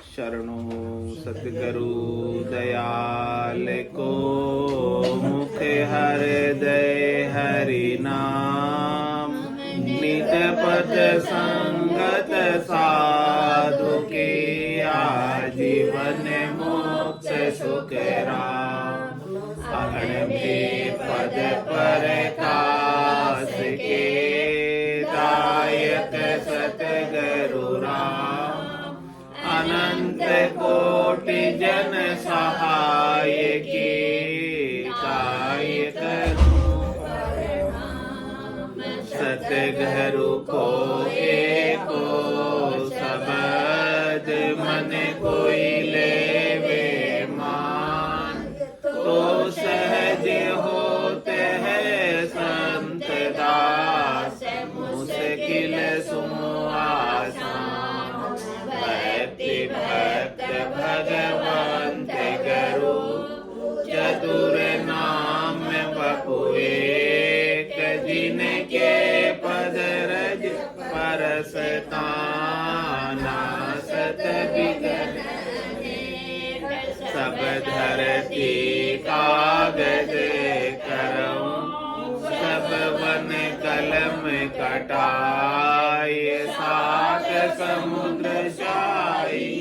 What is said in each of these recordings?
शरणो सतगुरु दयाल को, मुख हृदय हरि नाम। नित पथ संगत साधु के, आजीवन मुक्त सुख राम। अगण पद पर कास के, दायक सतगुरु राम। अनंत कोटि जन सहाय के, काय करूं सतगुरु को एको शब्द। मन कोई लेवे मान, तो सहज होते हैं संत दास। मुश्किल सो आसान, भक्त भगवंत गुरु। चतुर नाम बपु एक, जिनके पद रज परसताना। सत विगत सब धरती कागज करऊं, सब वन कलम कटाए। सात समुद्र शाही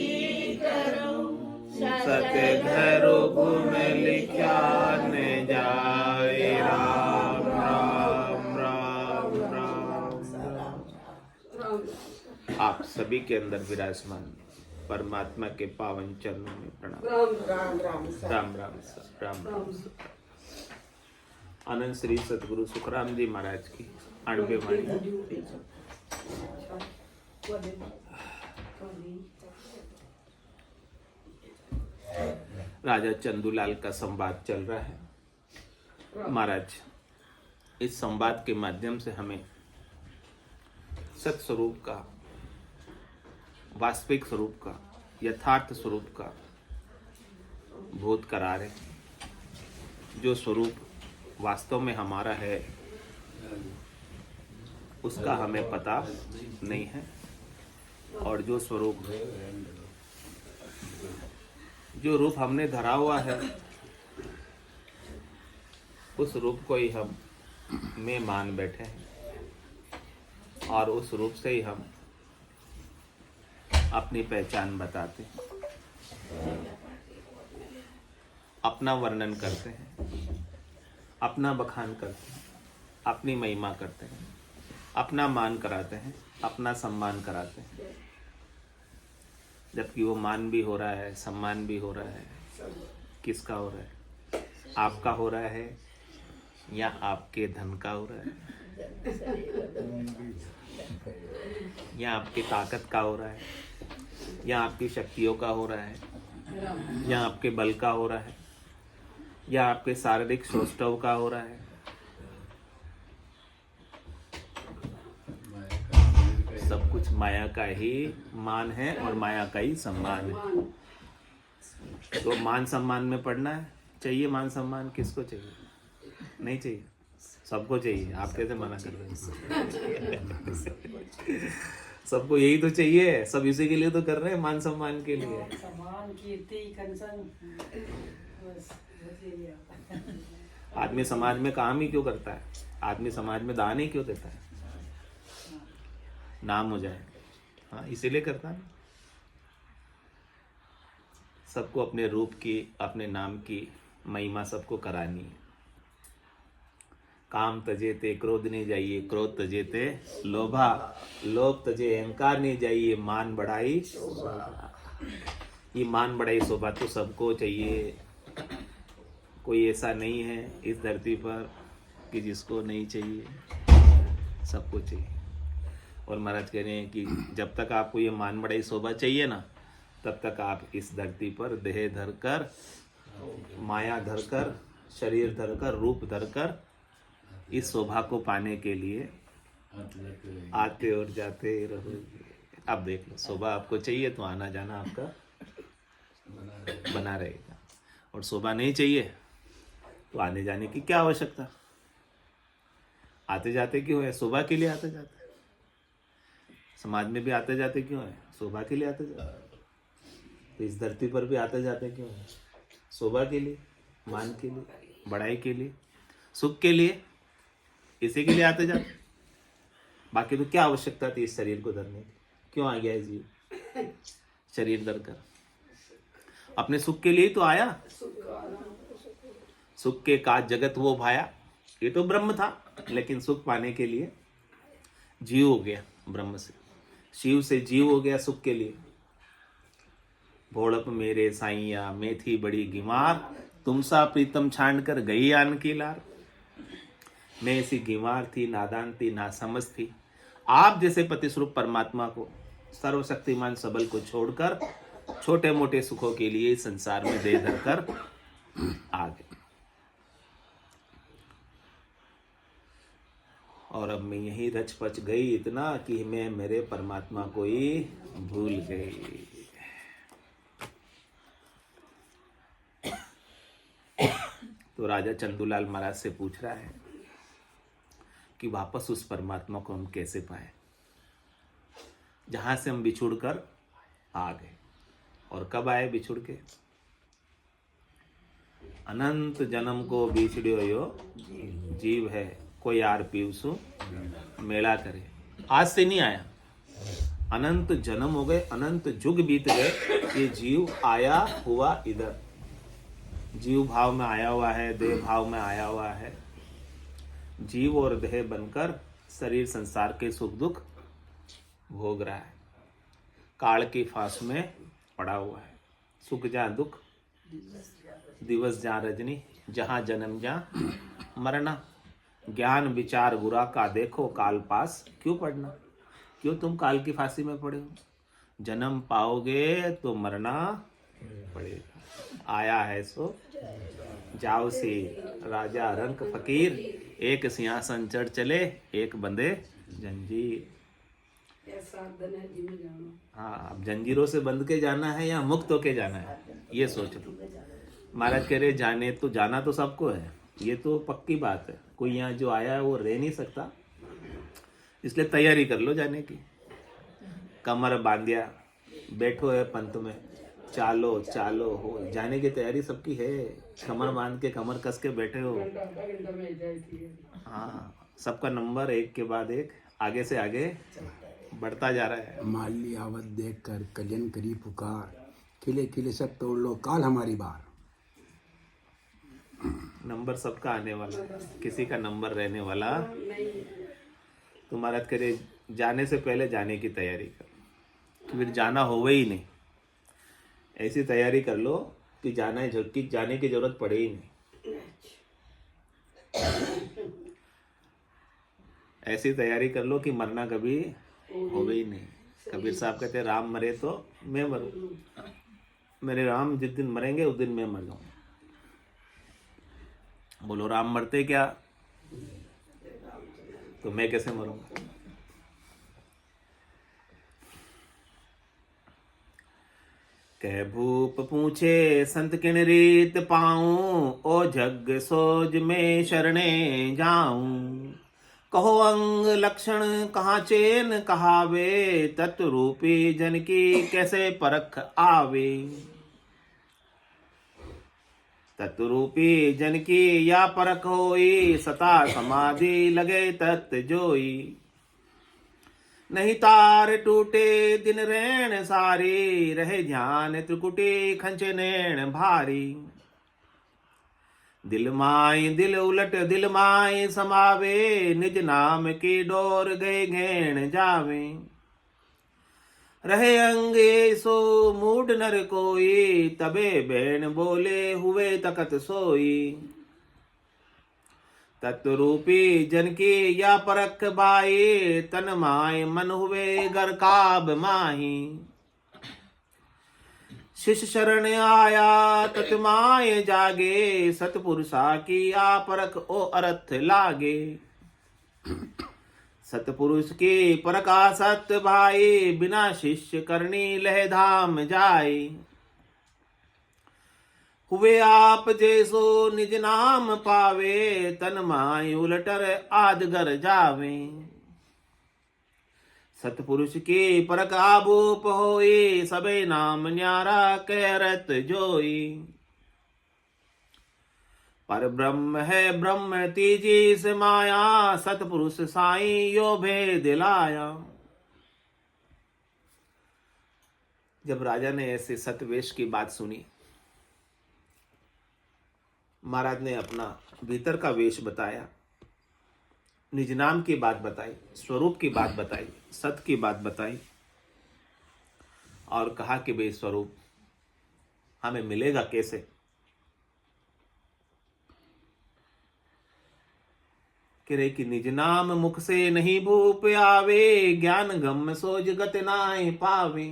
करूं, सतगुरु गुण लिखा न जाए। राम राम राम राम। आप सभी के अंदर विराजमान परमात्मा के पावन चरणों में प्रणाम। राम राम राम राम। आनंद श्री सतगुरु सुखराम जी महाराज की 98 वाणी। राजा चंदूलाल का संवाद चल रहा है। महाराज इस संवाद के माध्यम से हमें सत स्वरूप का, वास्तविक स्वरूप का, यथार्थ स्वरूप का बोध करा रहे। जो स्वरूप वास्तव में हमारा है उसका हमें पता नहीं है, और जो स्वरूप, जो रूप हमने धरा हुआ है, उस रूप को ही हम में मान बैठे हैं, और उस रूप से ही हम अपनी पहचान बताते हैं, अपना वर्णन करते हैं, अपना बखान करते हैं, अपनी महिमा करते हैं, अपना मान कराते हैं, अपना सम्मान कराते हैं। जबकि वो मान भी हो रहा है, सम्मान भी हो रहा है, किसका हो रहा है? आपका हो रहा है या आपके धन का हो रहा है, या आपकी ताकत का हो रहा है, या आपकी शक्तियों का हो रहा है, या आपके बल का हो रहा है, या आपके शारीरिक सौष्ठव का हो रहा है। सब कुछ माया का ही मान है और माया का ही सम्मान है। तो मान सम्मान में पड़ना है, चाहिए मान सम्मान। किसको चाहिए? नहीं चाहिए, सबको चाहिए। आप कैसे मना कर रहे हैं? सबको यही तो चाहिए, सब इसी के लिए तो कर रहे हैं, मान सम्मान के लिए। आदमी समाज में काम ही क्यों करता है? आदमी समाज में दान ही क्यों देता है? नाम हो जाए, हाँ, इसीलिए करता है। सबको अपने रूप की, अपने नाम की महिमा सबको करानी है। काम तजे ते क्रोध नहीं जाइए, क्रोध तजे ते लोभा, लोभ तजे अहंकार नहीं जाइए, मान बढ़ाई शोभा। ये मान बढ़ाई शोभा तो सबको चाहिए। कोई ऐसा नहीं है इस धरती पर कि जिसको नहीं चाहिए, सबको चाहिए। और महाराज कह रहे हैं कि जब तक आपको ये मान बढ़ाई शोभा चाहिए ना, तब तक आप इस धरती पर देह धरकर, माया धरकर, शरीर धरकर, रूप धरकर इस शोभा को पाने के लिए आते और जाते रहोगे। अब देख लो, शोभा आपको चाहिए तो आना जाना आपका बना रहेगा, और शोभा नहीं चाहिए तो आने जाने की क्या आवश्यकता? आते जाते क्यों है? शोभा के लिए आते जाते। समाज में भी आते जाते क्यों है? शोभा के लिए आते जाते। तो इस धरती पर भी आते जाते क्यों है? शोभा के लिए, मान के लिए, बड़ाई के लिए, सुख के लिए, इसी के लिए आते जाते। बाकी तो क्या आवश्यकता थी इस शरीर को धरने की? क्यों आ गया है जीव शरीर धर कर? अपने सुख के लिए तो आया। सुख के काज जगत वो भाया, ये तो ब्रह्म था, लेकिन सुख पाने के लिए जीव हो गया। ब्रह्म से, शिव से जीव हो गया सुख के लिए। भोड़प मेरे साइया मैं थी बड़ी गिमार, तुमसा प्रीतम छांड कर गई आन की लार। मैं ऐसी गिमार थी, नादान थी, नासमझ थी। आप जैसे पति स्वरूप परमात्मा को, सर्वशक्तिमान सबल को छोड़कर छोटे मोटे सुखों के लिए संसार में दे धरकर आ गए। और अब मैं यही रच पच गई इतना कि मैं मेरे परमात्मा को ही भूल गई। तो राजा चंदूलाल महाराज से पूछ रहा है कि वापस उस परमात्मा को हम कैसे पाए, जहां से हम बिछुड़ कर आ गए। और कब आए बिछुड़ के? अनंत जन्म को बिछड़ियो यो जीव है, कोई यार पीवसु मेला करे। आज से नहीं आया, अनंत जन्म हो गए, अनंत युग बीत गए, ये जीव आया हुआ इधर। जीव भाव में आया हुआ है, देह भाव में आया हुआ है। जीव और देह बनकर शरीर संसार के सुख दुख भोग रहा है। काल की फांस में पड़ा हुआ है। सुख जहाँ दुख, दिवस जहाँ रजनी, जहाँ जन्म जहाँ मरना। ज्ञान विचार बुरा का देखो काल पास क्यों पड़ना। क्यों तुम काल की फांसी में पड़े हो? जन्म पाओगे तो मरना पड़ेगा। आया है सो जाओ सी, राजा रंक फकीर, एक सिंहासन चढ़ चले, एक बंदे जंजीर। हाँ, अब जंजीरों से बंध के जाना है या मुक्त होके जाना है, ये सोच लो। महाराज कह रहे जाने तो जाना तो सबको है, ये तो पक्की बात है। कोई यहाँ जो आया है वो रह नहीं सकता, इसलिए तैयारी कर लो जाने की। कमर बांधिया, बैठो है पंथ में, चालो चालो हो, जाने की तैयारी सबकी है। कमर बांध के, कमर कस के बैठे हो। हाँ, सबका नंबर एक के बाद एक आगे से आगे बढ़ता जा रहा है। माली आवत देख कर कलियन करी पुकार, खिले खिले सब तोड़ लो काल हमारी बार। नंबर सबका आने वाला, किसी का नंबर रहने वाला। तो महाराज करे जाने से पहले जाने की तैयारी कर, फिर जाना होवे ही नहीं। ऐसी तैयारी कर लो कि जाने की जरूरत पड़े ही नहीं। ऐसी तैयारी कर लो कि मरना कभी होवे ही नहीं। कबीर साहब कहते राम मरे तो मैं मरूं, मेरे राम जिस दिन मरेंगे उस दिन मैं मर जाऊंगा। बोलो राम मरते क्या, तो मैं कैसे मरूंगा? कह भूप पूछे संत किन रीत पाऊं, ओ जग सोज में शरणे जाऊं। कहो अंग लक्षण कहाँ चेन कहावे, तत्व रूपी जन की कैसे परख आवे। तत्व रूपी जन की या परख होई, सता समाधि लगे तत्व जोई। नहीं तार टूटे दिन रैन सारी, रहे ध्यान त्रिकुटी खंचे नैन भारी। दिल माई दिल उलट दिल माई समावे, निज नाम की डोर गए घेन जावे। रहे अंगे सो मूड नर कोई, तबे बैन बोले हुए तकत सोई। तत्वरूपी जन की या परख बाई, तन माय मन हुए घर काब माही। शिष शरण आया तत्माय जागे, सतपुरुषा की आ परख ओ अर्थ लागे। सतपुरुष की परखा सत भाई, बिना शिष्य करनी लह धाम जाई। हुए आप जैसो निज नाम पावे, तन माय उलटर आद घर जावे। सतपुरुष की परक आभूप होई, सबे नाम न्यारा कहरत जोई। पर ब्रह्म है ब्रह्म तीजी से माया, सतपुरुष साई यो भेद लाया। जब राजा ने ऐसे सतवेश की बात सुनी, महाराज ने अपना भीतर का वेश बताया, निज नाम की बात बताई, स्वरूप की बात बताई, सत की बात बताई और कहा कि वे स्वरूप हमें मिलेगा कैसे। कह रहे कि निज नाम मुख से नहीं भूप आवे, ज्ञान गम सो जगत नाय पावे।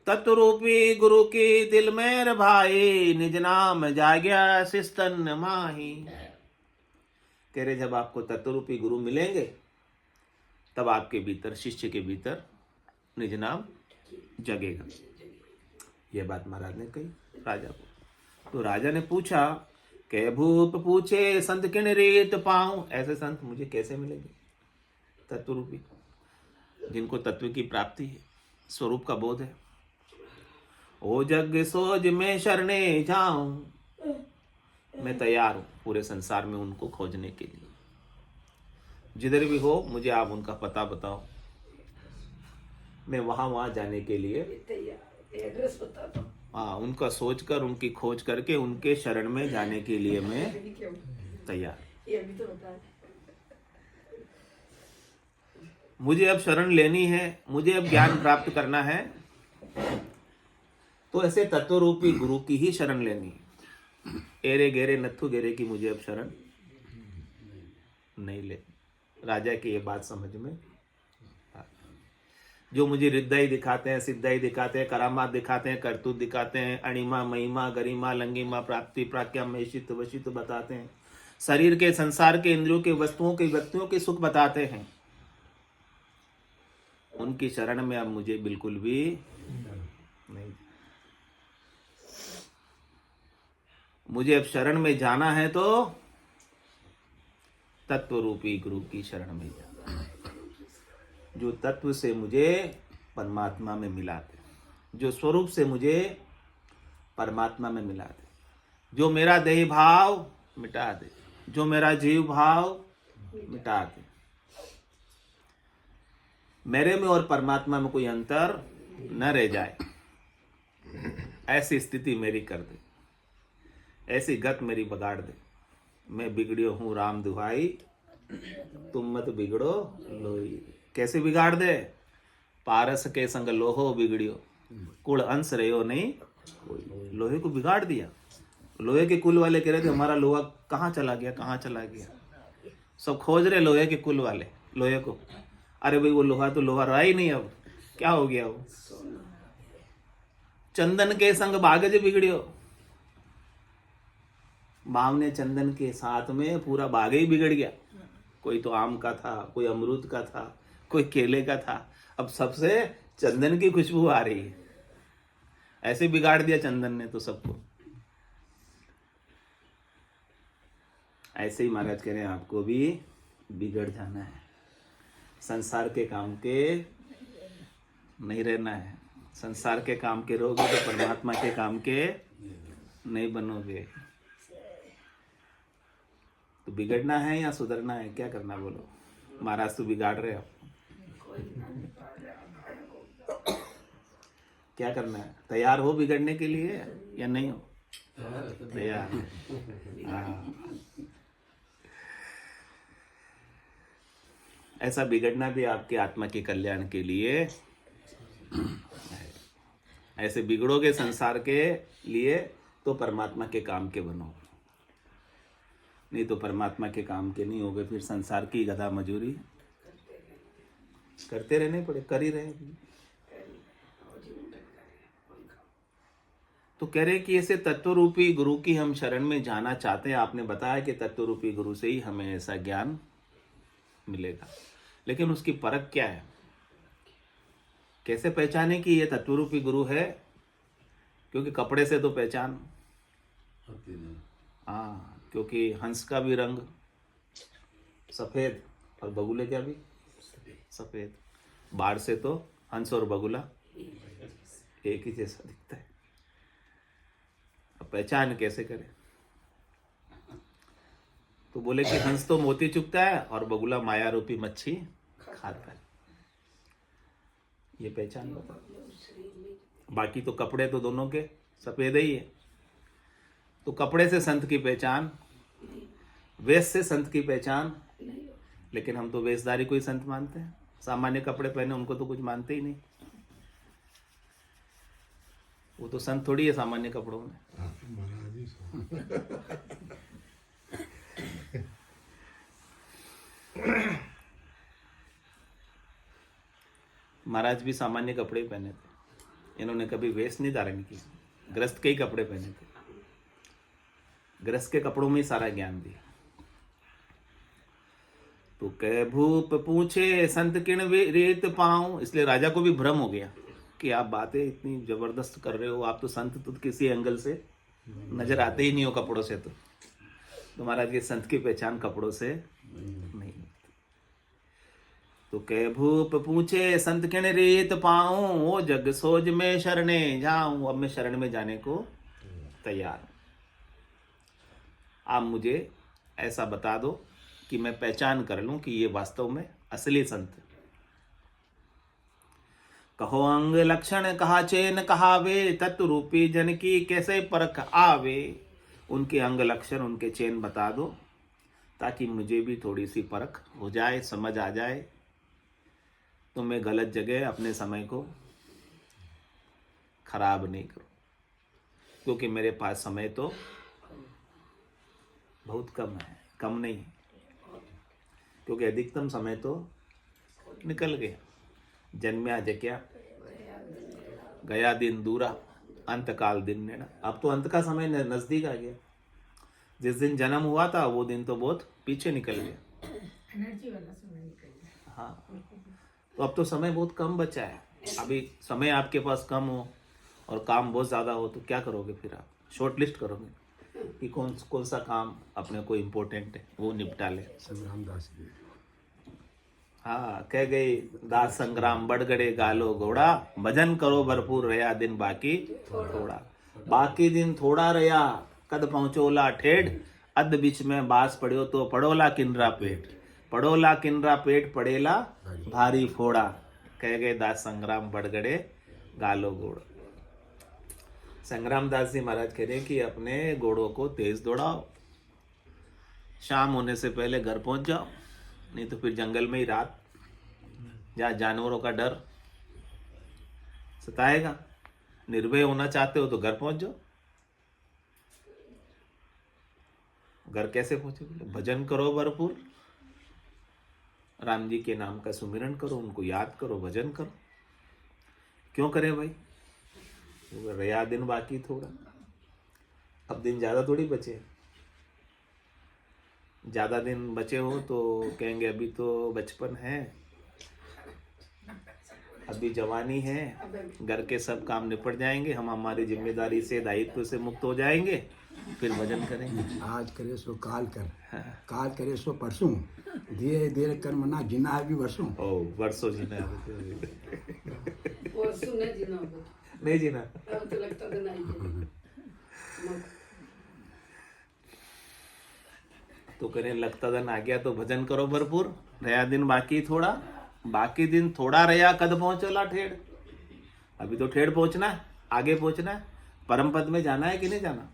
तत्वरूपी गुरु की दिल में भाई, निज नाम जाग्या शिस्तन माही। कह रहे जब आपको तत्वरूपी गुरु मिलेंगे तब आपके भीतर, शिष्य के भीतर निज नाम जगेगा। यह बात महाराज ने कही राजा को। तो राजा ने पूछा, कै भूप पूछे संत किन रीत पाऊं। ऐसे संत मुझे कैसे मिलेंगे? तत्वरूपी, जिनको तत्व की प्राप्ति है, स्वरूप का बोध है। ओ जग सोज में शरणे जाऊं, मैं तैयार हूं पूरे संसार में उनको खोजने के लिए। जिधर भी हो मुझे आप उनका पता बताओ, मैं वहां जाने के लिए एड्रेस बता दो। हाँ, उनका सोचकर, उनकी खोज करके उनके शरण में जाने के लिए मैं तैयार। ये अभी तो बता। मुझे अब शरण लेनी है, मुझे अब ज्ञान प्राप्त करना है, तो ऐसे तत्वरूपी गुरु की ही शरण लेनी है। एरे गेरे नथु गेरे की मुझे अब शरण नहीं ले। राजा की ये बात समझ में, जो मुझे रिद्धाई दिखाते हैं, सिद्धाई दिखाते हैं, करामात दिखाते हैं, करतूत दिखाते हैं, अणिमा महिमा गरिमा लंगिमा प्राप्ति प्राज्ञा मेषित वशित बताते हैं, शरीर के, संसार के, इंद्रियों के, वस्तुओं के, व्यक्तियों के सुख बताते हैं, उनकी शरण में अब मुझे बिल्कुल भी नहीं। मुझे अब शरण में जाना है तो तत्व रूपी गुरु की शरण में जाना, जो तत्व से मुझे परमात्मा में मिला दे, जो स्वरूप से मुझे परमात्मा में मिला दे, जो मेरा देह भाव मिटा दे, जो मेरा जीव भाव मिटा दे, मेरे में और परमात्मा में कोई अंतर न रह जाए, ऐसी स्थिति मेरी कर दे, ऐसी गत मेरी बगाड़ दे। मैं बिगड़ियो हूं राम दुहाई, तुम मत बिगड़ो लोई। कैसे बिगाड़ दे? पारस के संग लोहो बिगड़ियो, कुल अंश रहो नहीं कोई। लोहे को बिगाड़ दिया। लोहे के कुल वाले कह रहे थे हमारा लोहा कहाँ चला गया, कहाँ चला गया। सब खोज रहे लोहे के कुल वाले लोहे को। अरे भाई वो लोहा तो लोहा रहा ही नहीं, अब क्या हो गया वो। चंदन के संग बागज बिगड़ियो, माम ने चंदन के साथ में पूरा बाग ही बिगड़ गया। कोई तो आम का था, कोई अमरूद का था, कोई केले का था, अब सबसे चंदन की खुशबू आ रही है। ऐसे बिगाड़ दिया चंदन ने तो सबको। ऐसे ही महाराज कह रहे हैं आपको भी बिगड़ जाना है, संसार के काम के नहीं रहना है। संसार के काम के रहोगे तो परमात्मा के काम के नहीं बनोगे। तो बिगड़ना है या सुधरना है, क्या करना बोलो। महाराज तो बिगाड़ रहे हो, क्या करना है? तैयार हो बिगड़ने के लिए या नहीं हो? तैयार। हाँ, ऐसा बिगड़ना भी आपके आत्मा के कल्याण के लिए है। ऐसे बिगड़ोगे संसार के लिए तो परमात्मा के काम के बनो, नहीं तो परमात्मा के काम के नहीं होगे। फिर संसार की गधा मजूरी करते रहने पड़े, कर ही रहे। तो कह रहे कि ऐसे तत्वरूपी गुरु की हम शरण में जाना चाहते हैं। आपने बताया कि तत्वरूपी गुरु से ही हमें ऐसा ज्ञान मिलेगा, लेकिन उसकी परख क्या है? कैसे पहचाने कि ये तत्वरूपी गुरु है? क्योंकि कपड़े से तो पहचान, हाँ, क्योंकि हंस का भी रंग सफेद और बगुले का भी सफेद। बाहर से तो हंस और बगुला एक ही जैसा दिखता है। अब पहचान कैसे करें? तो बोले कि हंस तो मोती चुगता है और बगुला माया रूपी मच्छी खाता है। ये पहचान बता। बाकी तो कपड़े तो दोनों के सफेद ही है। तो कपड़े से संत की पहचान, वेश से संत की पहचान। लेकिन हम तो वेशधारी को ही संत मानते हैं। सामान्य कपड़े पहने उनको तो कुछ मानते ही नहीं। वो तो संत थोड़ी है सामान्य कपड़ों में। महाराज भी सामान्य कपड़े ही पहने थे। इन्होंने कभी वेश नहीं धारण की। गृहस्थ के ही कपड़े पहने थे। गृहस्थ के कपड़ों में ही सारा ज्ञान दिया। तो कह भूप पूछे संत किण रीत पाऊं। इसलिए राजा को भी भ्रम हो गया कि आप बातें इतनी जबरदस्त कर रहे हो, आप तो संत तो किसी एंगल से नजर आते ही नहीं हो कपड़ों से। तो महाराज के संत की पहचान कपड़ों से नहीं। तो कह भूप पूछे संत किण रीत पाऊं, ओ जग सोज में शरणे जाऊं। अब मैं शरण में जाने को तैयार हूं। आप मुझे ऐसा बता दो कि मैं पहचान कर लूं कि ये वास्तव में असली संत। कहो अंग लक्षण कहा चेन कहावे, तत्व रूपी जन की कैसे परख आवे। उनके अंग लक्षण उनके चेन बता दो ताकि मुझे भी थोड़ी सी परख हो जाए, समझ आ जाए। तो मैं गलत जगह अपने समय को खराब नहीं करूं, क्योंकि मेरे पास समय तो बहुत कम है। कम नहीं, क्योंकि अधिकतम समय तो निकल गया। जन्म्या जक्या गया दिन दूरा, अंत काल दिन नेड़ा। अब तो अंत का समय नजदीक आ गया। जिस दिन जन्म हुआ था वो दिन तो बहुत पीछे निकल गया। एनर्जी वाला समय निकल गया। हाँ, तो अब तो समय बहुत कम बचा है। अभी समय आपके पास कम हो और काम बहुत ज़्यादा हो तो क्या करोगे? फिर आप शॉर्ट लिस्ट करोगे कि कौन सा काम अपने को इम्पोर्टेंट है, वो निपटा ले। संग्राम दास जी। हाँ, कह गई दास संग्राम बढ़ गड़े गालो घोड़ा, भजन करो भरपूर रहा दिन बाकी थोड़ा। बाकी दिन थोड़ा रहा कद पहुंचोला ठेठ, अध बीच में बास पड़ियो तो पड़ोला किनरा पेट। पड़ोला किनरा पेट पड़ेला भारी फोड़ा, कह गए दास संग्राम बढ़ गड़े गालो घोड़ा। संग्राम दास जी महाराज कह रहे कि अपने घोड़ों को तेज दौड़ाओ, शाम होने से पहले घर पहुंच जाओ, नहीं तो फिर जंगल में ही रात, जहाँ जानवरों का डर सताएगा। निर्भय होना चाहते हो तो घर पहुंच जाओ। घर कैसे पहुंचोगे? भजन करो भरपूर, राम जी के नाम का सुमिरन करो, उनको याद करो, भजन करो। क्यों करें भाई? रहा दिन बाकी थोड़ा। अब दिन ज्यादा थोड़ी बचे। ज्यादा दिन बचे हो तो कहेंगे अभी तो बचपन है, अभी जवानी है, घर के सब काम निपट जाएंगे, हम हमारी जिम्मेदारी से दायित्व से मुक्त हो जाएंगे, फिर भजन करेंगे। आज करे सो काल कर, काल करे सो परसों, धीरे धीरे कर्म ना जीना है भी वर्षों। ओ वर्षों जीना है। और सुने जीना होगा। नहीं जीना। अब तो लगता था नहीं। तो करें लगता दिन आ गया तो भजन करो भरपूर, रहा दिन बाकी थोड़ा। बाकी दिन थोड़ा रहा कद पहुंचोला ठेड़। अभी तो ठेड़ पहुंचना है, आगे पहुंचना है, परम पद में जाना है कि नहीं जाना?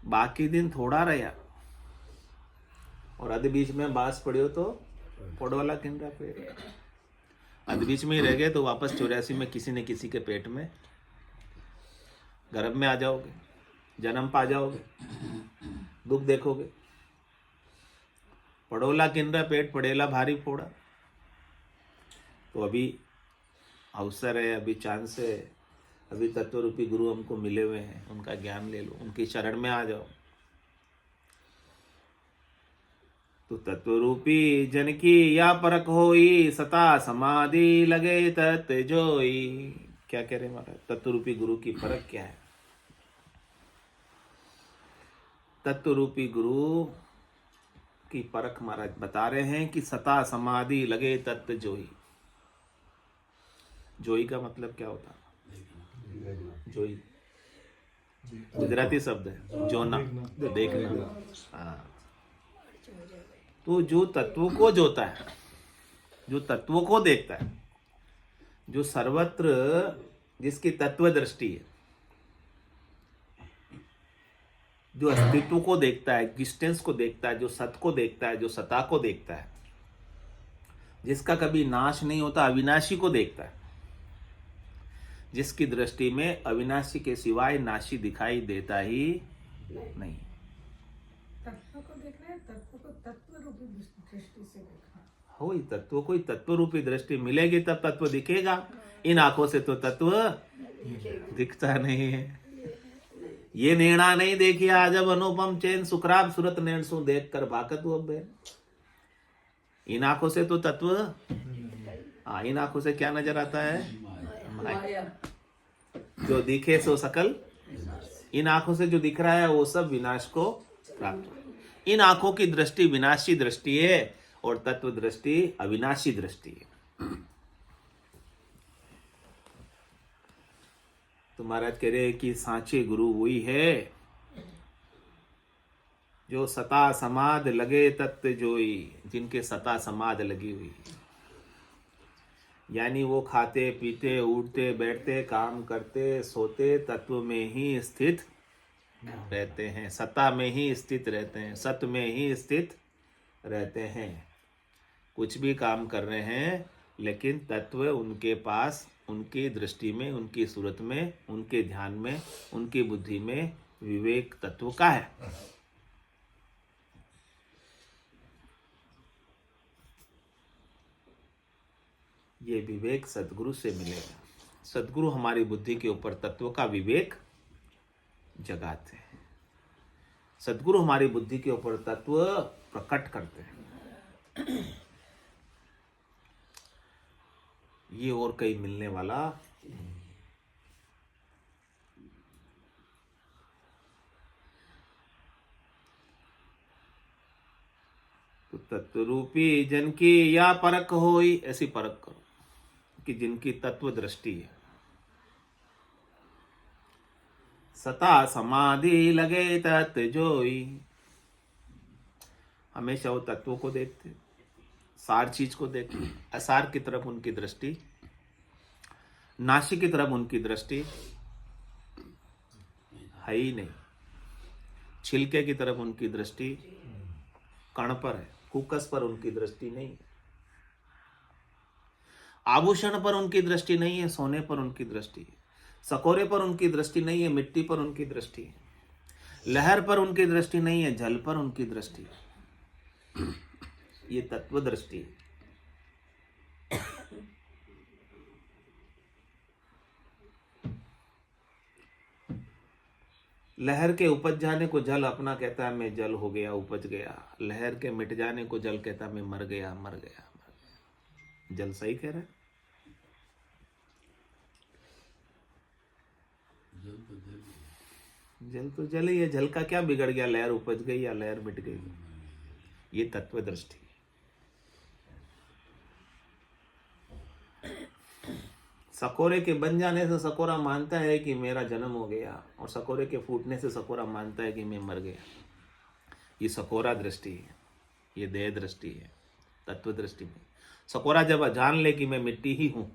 बाकी दिन थोड़ा रहा और अध बीच में बास पड़ियो तो पड़ोला किनरा पेट। अध बीच में ही रह गए तो वापस 84 में किसी न किसी के पेट में गर्भ में आ जाओगे, जन्म पा जाओगे, दुख देखोगे। पड़ोला किनरा पेट पड़ेला भारी फोड़ा। तो अभी अवसर है, अभी चांस है, अभी तत्व रूपी गुरु हमको मिले हुए हैं, उनका ज्ञान ले लो, उनकी शरण में आ जाओ। तो तत्व रूपी जन की या परख होई, सता समाधि लगे तत् जोई। क्या कह रहे महाराज? तत्व रूपी गुरु की परख क्या है? तत्व रूपी गुरु की परख महाराज बता रहे हैं कि सता समाधि लगे तत्व जोई। जोई का मतलब क्या होता है? जोई गुजराती शब्द है, जोना, देखना। हाँ, तो जो तत्वों को जोता है, जो तत्वों को देखता है, जो सर्वत्र जिसकी तत्व दृष्टि है, जो अस्तित्व को देखता है, एग्जिस्टेंस को देखता है, जो सत को देखता है, जो सता को देखता है, जिसका कभी नाश नहीं होता, अविनाशी को देखता है, जिसकी दृष्टि में अविनाशी के सिवाय नाशी दिखाई देता ही नहीं। तत्व को देखना है, तत्व को तत्व रूपी दृष्टि से देखना। हो, तत्व को तत्व रूपी दृष्टि मिलेगी तब तत्व दिखेगा। इन आंखों से तो तत्व दिखता नहीं है। ये नेणा नहीं देखिया जब अनुपम चैन सुखराब सूरत नैण सु देख कर भाकत हुआ बेन। इन आंखों से तो तत्व, हाँ, इन आंखों से क्या नजर आता है? माया। जो दिखे सो सकल, इन आंखों से जो दिख रहा है वो सब विनाश को प्राप्त हो। इन आंखों की दृष्टि विनाशी दृष्टि है और तत्व दृष्टि अविनाशी दृष्टि है। तो महाराज कह रहे हैं कि सांचे गुरु वही है जो सता समाध लगे तत्व जोई, जिनके सता समाध लगी हुई, यानी वो खाते पीते उठते बैठते काम करते सोते तत्व में ही स्थित रहते हैं, सत्ता में ही स्थित रहते हैं, सत्य में ही स्थित रहते हैं। कुछ भी काम कर रहे हैं लेकिन तत्व उनके पास, उनकी दृष्टि में, उनकी सूरत में, उनके ध्यान में, उनकी बुद्धि में विवेक तत्व का है। ये विवेक सद्गुरु से मिलेगा। सद्गुरु हमारी बुद्धि के ऊपर तत्व का विवेक जगाते हैं। सद्गुरु हमारी बुद्धि के ऊपर तत्व प्रकट करते हैं। ये और कहीं मिलने वाला तो तत्व रूपी जन की या परख होई, ऐसी परख करो कि जिनकी तत्व दृष्टि है, सता समाधि लगे तत् जोई। हमेशा वो तत्वों को देखते, सार चीज को देखते, असार की तरफ उनकी दृष्टि, नाशी की तरफ उनकी दृष्टि है ही नहीं। छिलके की तरफ उनकी दृष्टि कण पर है, कुकस पर उनकी दृष्टि नहीं, आभूषण पर उनकी दृष्टि नहीं है, सोने पर उनकी दृष्टि है, सकोरे पर उनकी दृष्टि नहीं है, मिट्टी पर उनकी दृष्टि है, लहर पर उनकी दृष्टि नहीं है, जल पर उनकी दृष्टि है। ये तत्व दृष्टि है। लहर के उपज जाने को जल अपना कहता है मैं जल हो गया, उपज गया। लहर के मिट जाने को जल कहता है मैं मर गया, मर गया, मर गया। जल सही कह रहा है। जल तो जल ही है, जल का क्या बिगड़ गया? लहर उपज गई या लहर मिट गई? ये तत्व दृष्टि। सकोरे के बन जाने से सकोरा मानता है कि मेरा जन्म हो गया, और सकोरे के फूटने से सकोरा मानता है कि मैं मर गया। ये सकोरा दृष्टि है, ये देह दृष्टि है। तत्व दृष्टि में सकोरा जब जान ले कि मैं मिट्टी ही हूँ,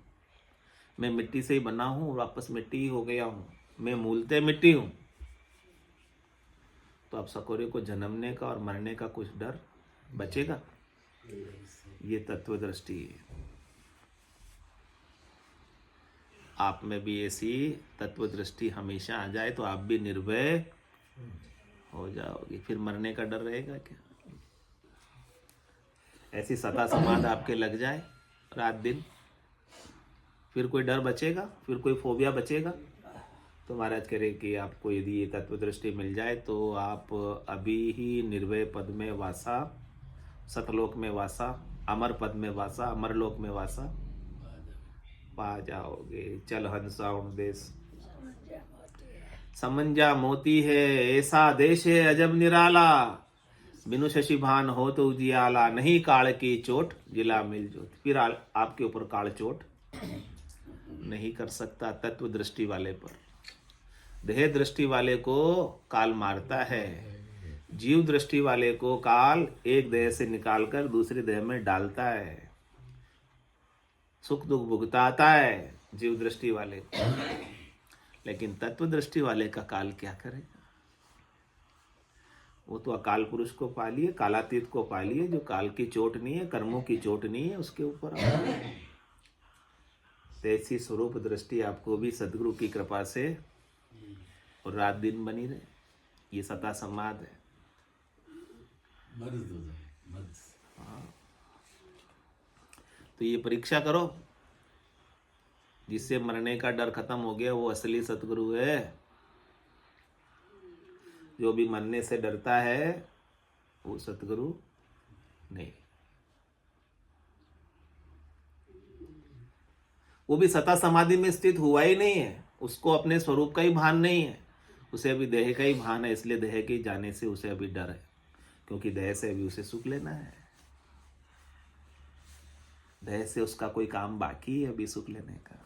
मैं मिट्टी से ही बना हूँ, वापस मिट्टी ही हो गया हूँ, मैं मूलते मिट्टी हूँ, तो अब सकोरे को जन्मने का और मरने का कुछ डर बचेगा? ये तत्व दृष्टि है। आप में भी ऐसी तत्व दृष्टि हमेशा आ जाए तो आप भी निर्भय हो जाओगे। फिर मरने का डर रहेगा क्या? ऐसी सदा समाध आपके लग जाए रात दिन, फिर कोई डर बचेगा? फिर कोई फोबिया बचेगा? तो महाराज कह रहे कि आपको यदि ये तत्व दृष्टि मिल जाए तो आप अभी ही निर्भय पद में वासा, सतलोक में वासा, अमर पद में वासा, अमरलोक में वासा पा जाओगे। चल हंसा देश समंजा मोती है ऐसा देश है अजब निराला, बिनु शशि भान हो तो उजियाला, नहीं काल की चोट जिला मिल जोत। फिर आपके ऊपर काल चोट नहीं कर सकता तत्व दृष्टि वाले पर। देह दृष्टि वाले को काल मारता है, जीव दृष्टि वाले को काल एक देह से निकालकर दूसरी देह में डालता है, सुख दुख भुगताता है जीव दृष्टि वाले को। लेकिन तत्व दृष्टि वाले का काल क्या करे? वो तो अकाल पुरुष को पालिए, कालातीत को पालिए, जो काल की चोट नहीं है, कर्मों की चोट नहीं है उसके ऊपर। ऐसी स्वरूप दृष्टि आपको भी सदगुरु की कृपा से और रात दिन बनी रहे। ये सता समाध है। हाँ। तो ये परीक्षा करो, जिससे मरने का डर खत्म हो गया वो असली सतगुरु है। जो भी मरने से डरता है वो सतगुरु नहीं। वो भी सता समाधि में स्थित हुआ ही नहीं है, उसको अपने स्वरूप का ही भान नहीं है, उसे अभी देह का ही भान है। इसलिए देह के जाने से उसे अभी डर है, क्योंकि देह से अभी उसे सुख लेना है। देह से उसका कोई काम बाकी है अभी सुख लेने का।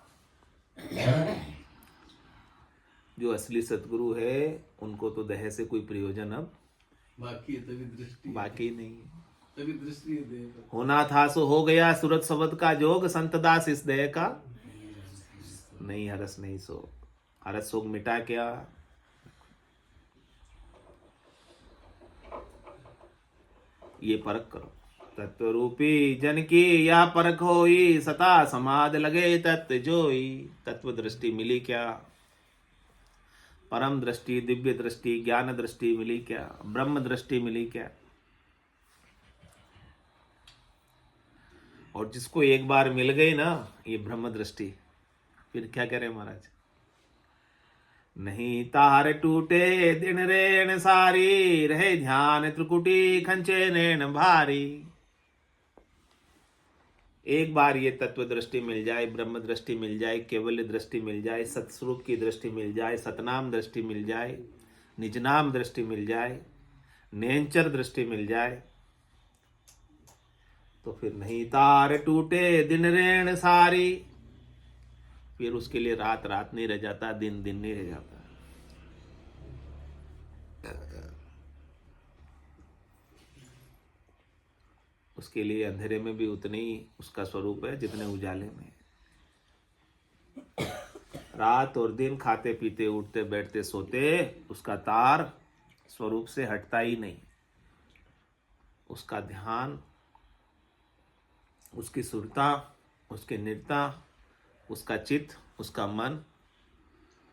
जो असली सतगुरु है उनको तो देह से कोई प्रयोजन अब बाकी है, तभी दृष्टि बाकी नहीं है। तभी दृष्टि है देह पर। होना था सो हो गया, सूरत शब्द का जोग, संत दास इस देह का नहीं हरस नहीं सो। हरस शोक मिटा क्या? ये परख करो। तत्व रूपी जन की यह परख होई, सता समाध लगे तत्व जोई। तत्व दृष्टि मिली क्या? परम दृष्टि, दिव्य दृष्टि, ज्ञान दृष्टि मिली क्या? ब्रह्म दृष्टि मिली क्या? और जिसको एक बार मिल गई ना ये ब्रह्म दृष्टि, फिर क्या करे महाराज? नहीं तार टूटे दिन रेण सारी, रहे ध्यान त्रिकुटी खंचे नैन भारी। एक बार ये तत्व दृष्टि मिल जाए, ब्रह्म दृष्टि मिल जाए, केवल दृष्टि मिल जाए, सत्स्वरूप की दृष्टि मिल जाए, सतनाम दृष्टि मिल जाए, निजनाम दृष्टि मिल जाए, नेंचर दृष्टि मिल जाए, तो फिर नहीं तार टूटे दिन रेण सारी। फिर उसके लिए रात रात नहीं रह जाता, दिन दिन नहीं रह जाता। उसके लिए अंधेरे में भी उतनी ही उसका स्वरूप है जितने उजाले में। रात और दिन खाते पीते उठते बैठते सोते उसका तार स्वरूप से हटता ही नहीं। उसका ध्यान, उसकी सुरता, उसकी निरता, उसका चित्त, उसका मन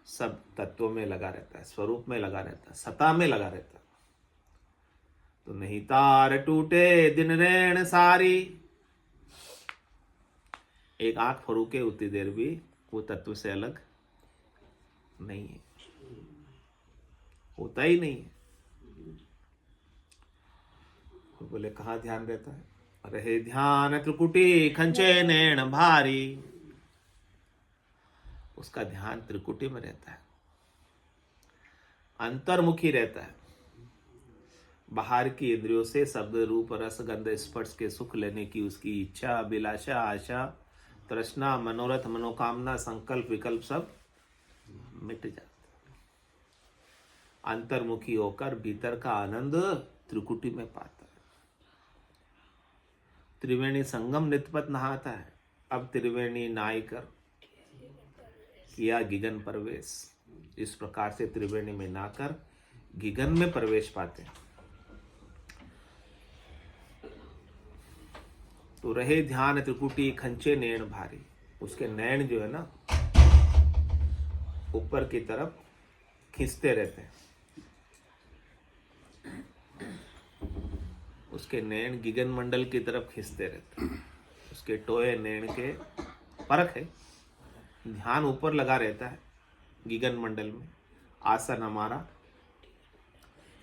सब तत्वों में लगा रहता है, स्वरूप में लगा रहता है, सता में लगा रहता है। तो नहीं तार टूटे दिन रैन सारी। एक आंख फरूके उतनी देर भी वो तत्व से अलग नहीं है, होता ही नहीं है। बोले कहाँ ध्यान रहता है? रहे ध्यान त्रिकुटी खंचे नैन भारी। उसका ध्यान त्रिकुटी में रहता है, अंतर्मुखी रहता है। बाहर की इंद्रियों से शब्द रूप रस गंध स्पर्श के सुख लेने की उसकी इच्छा, अभिलाषा, आशा, तृष्णा, मनोरथ, मनोकामना, संकल्प, विकल्प सब मिट जाता। अंतर्मुखी होकर भीतर का आनंद त्रिकुटी में पाता है। त्रिवेणी संगम नित्यपत नहाता है। अब त्रिवेणी नहाई कर किया गिगन प्रवेश। इस प्रकार से त्रिवेणी में नहाकर गिगन में प्रवेश पाते हैं। तो रहे ध्यान त्रिकुटी खंचे नैन भारी। उसके नैन जो है ना ऊपर की तरफ खींचते रहते हैं। उसके नैन गिगन मंडल की तरफ खींचते रहते हैं। उसके टोए नैन के परख है। ध्यान ऊपर लगा रहता है गिगन मंडल में। आसन हमारा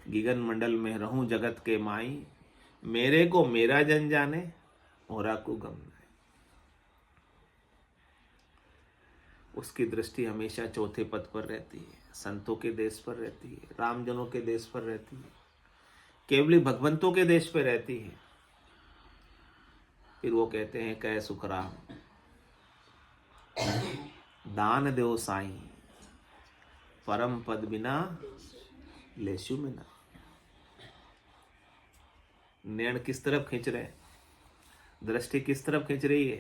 गिगन मंडल में रहूं जगत के माई। मेरे को मेरा जन जाने औरा को गम नहीं। उसकी दृष्टि हमेशा चौथे पद पर रहती है। संतों के देश पर रहती है, रामजनों के देश पर रहती है, केवली भगवंतों के देश पर रहती है। फिर वो कहते हैं कै सुखराम दान देव साईं, परम पद बिना लेशु में ना। नैन किस तरफ खींच रहे हैं, दृष्टि किस तरफ खींच रही है?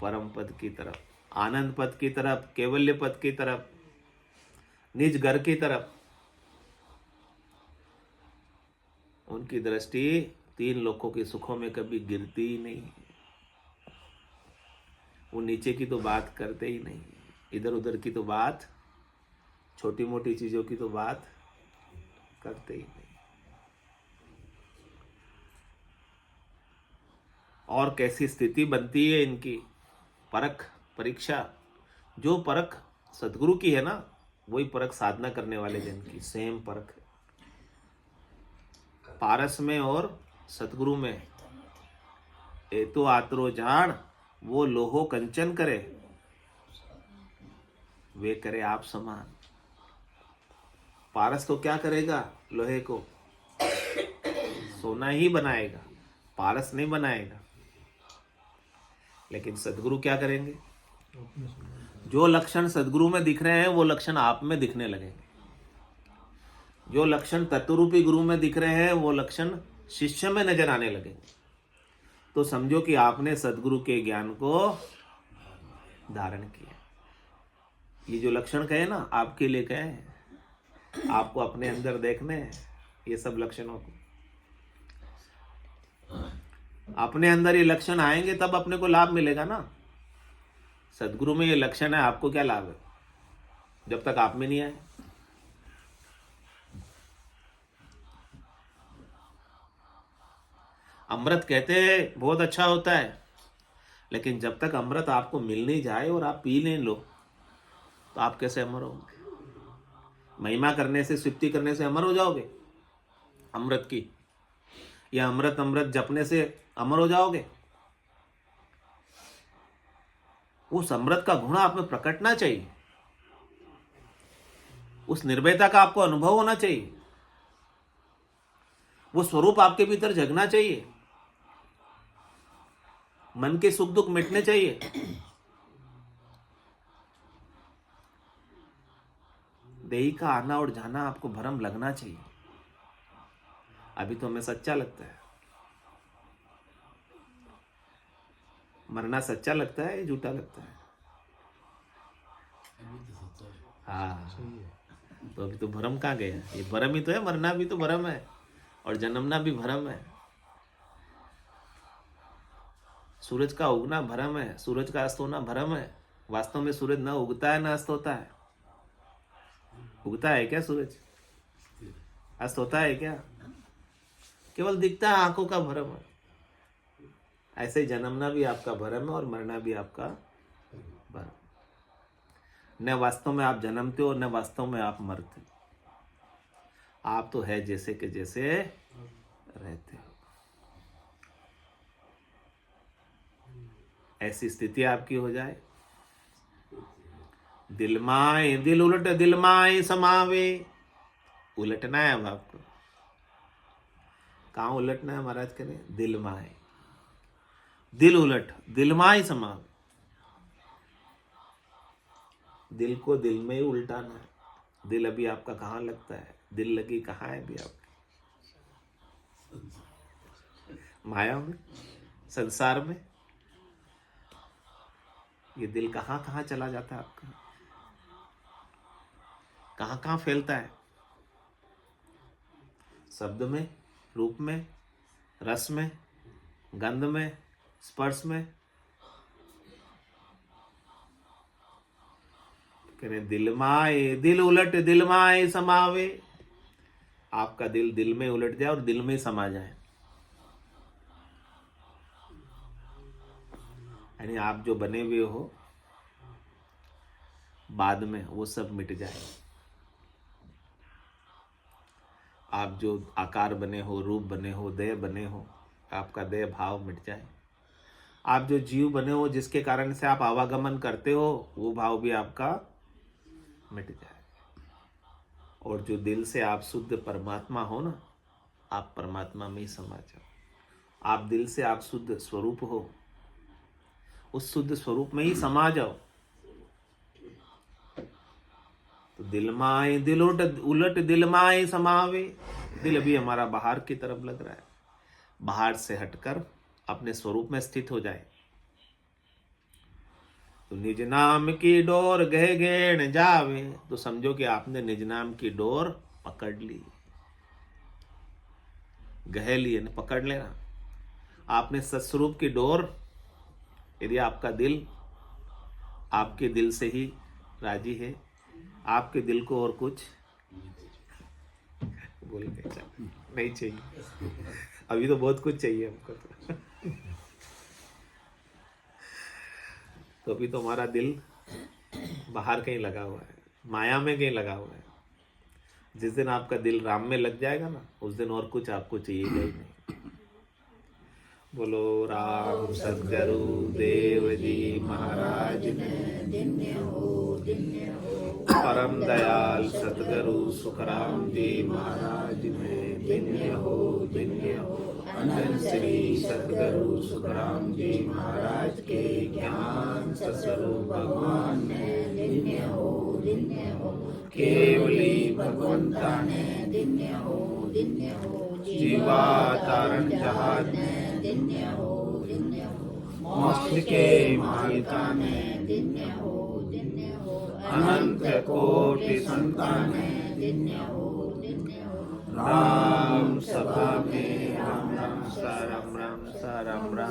परम पद की तरफ, आनंद पद की तरफ, केवल्य पद की तरफ, निज घर की तरफ। उनकी दृष्टि तीन लोकों के सुखों में कभी गिरती ही नहीं। वो नीचे की तो बात करते ही नहीं, इधर उधर की तो बात, छोटी मोटी चीजों की तो बात करते ही नहीं। और कैसी स्थिति बनती है इनकी परख परीक्षा। जो परख सदगुरु की है ना, वही परख साधना करने वाले जन की सेम परख। पारस में और सतगुरु में ए तो आतरो जान, वो लोहो कंचन करे, वे करे आप समान। पारस तो क्या करेगा? लोहे को सोना ही बनाएगा, पारस नहीं बनाएगा। लेकिन सदगुरु क्या करेंगे? जो लक्षण सदगुरु में दिख रहे हैं वो लक्षण आप में दिखने लगेंगे। जो लक्षण तत्वरूपी गुरु में दिख रहे हैं वो लक्षण शिष्य में नजर आने लगेंगे। तो समझो कि आपने सदगुरु के ज्ञान को धारण किया। ये जो लक्षण कहे ना, आपके लिए कहे हैं, आपको अपने अंदर देखने हैं ये सब लक्षणों को। अपने अंदर ये लक्षण आएंगे तब अपने को लाभ मिलेगा ना। सदगुरु में ये लक्षण है, आपको क्या लाभ है जब तक आप में नहीं आए? अमृत कहते हैं बहुत अच्छा होता है, लेकिन जब तक अमृत आपको मिल नहीं जाए और आप पी नहीं लो तो आप कैसे अमर होंगे? महिमा करने से, सिप्ति करने से अमर हो जाओगे अमृत की, या अमृत अमृत जपने से अमर हो जाओगे? उस अमृत का गुण आप में प्रकटना चाहिए, उस निर्भयता का आपको अनुभव होना चाहिए, वो स्वरूप आपके भीतर जगना चाहिए, मन के सुख दुख मिटने चाहिए। देही का आना और जाना आपको भ्रम लगना चाहिए। अभी तो हमें सच्चा लगता है, मरना सच्चा लगता है, झूठा लगता है? हाँ, तो अभी तो भ्रम कहाँ गया? ये भ्रम ही तो है, मरना भी तो भ्रम है और जन्मना भी भ्रम है। सूरज का उगना भ्रम है, सूरज का अस्त होना भ्रम है। वास्तव में सूरज न उगता है न अस्त होता है। उगता है क्या सूरज? अस्त होता है क्या? केवल दिखता है, आंखों का भ्रम है। ऐसे ही जन्मना भी आपका भ्रम है और मरना भी आपका भ्रम। न वास्तव में आप जन्मते हो, न वास्तव में आप मरते हो। आप तो है जैसे के जैसे रहते हो। ऐसी स्थिति आपकी हो जाए, दिल माए दिल उलट दिल माए समावे। उलटना है अब आपको। कहाँ उलटना है महाराज? करें दिल माए, दिल उलट दिल माए समावे। दिल को दिल में ही उल्टाना है। दिल अभी आपका कहाँ लगता है? दिल लगी कहाँ है अभी आपकी? माया में, संसार में। ये दिल कहाँ कहाँ चला जाता है आपका? कहाँ कहाँ फैलता है? शब्द में, रूप में, रस में, गंध में, स्पर्श में। कह दिल माए दिल उलट दिल माए समावे। आपका दिल दिल में उलट जाए और दिल में समा जाए, यानी आप जो बने हुए हो बाद में वो सब मिट जाए। आप जो आकार बने हो, रूप बने हो, देह बने हो, आपका देह भाव मिट जाए। आप जो जीव बने हो जिसके कारण से आप आवागमन करते हो, वो भाव भी आपका मिट जाए। और जो दिल से आप शुद्ध परमात्मा हो ना, आप परमात्मा में ही समा जाओ। आप दिल से आप शुद्ध स्वरूप हो, उस शुद्ध स्वरूप में ही समा जाओ। तो दिल माए दिल उलट दिल माए समावे। दिल अभी हमारा बाहर की तरफ लग रहा है, बाहर से हटकर अपने स्वरूप में स्थित हो जाए। तो निज नाम की डोर गह घेन जावे। तो समझो कि आपने निज नाम की डोर पकड़ ली, गह लिए ना, पकड़ लेना। आपने सत्स्वरूप की डोर, यदि आपका दिल आपके दिल से ही राजी है, आपके दिल को और कुछ बोल नहीं चाहिए। अभी तो बहुत कुछ चाहिए हमको तो अभी तो हमारा दिल बाहर कहीं लगा हुआ है, माया में कहीं लगा हुआ है। जिस दिन आपका दिल राम में लग जाएगा ना, उस दिन और कुछ आपको चाहिए ही नहीं। बोलो राम सद्गुरु देव जी महाराज परम दयाल सतगुरु सुखराम जी महाराज में दिन्य हो दिन्य हो। अनंत श्री सतगुरु सुखराम जी महाराज के ज्ञान सत्स्वरूप भगवान में दिन्य हो दिन्य हो। केवली भगवंता ने दिन्य हो दिन्य हो। जीवा तारण जहाज ने दिन्य हो दिन्य हो। मोक्ष के मालिका ने दिन्य हो दिन्य हो। अनंत कोटि संतान दिन्य हो दिन्य हो। राम सभा में राम राम सा राम राम सा राम राम।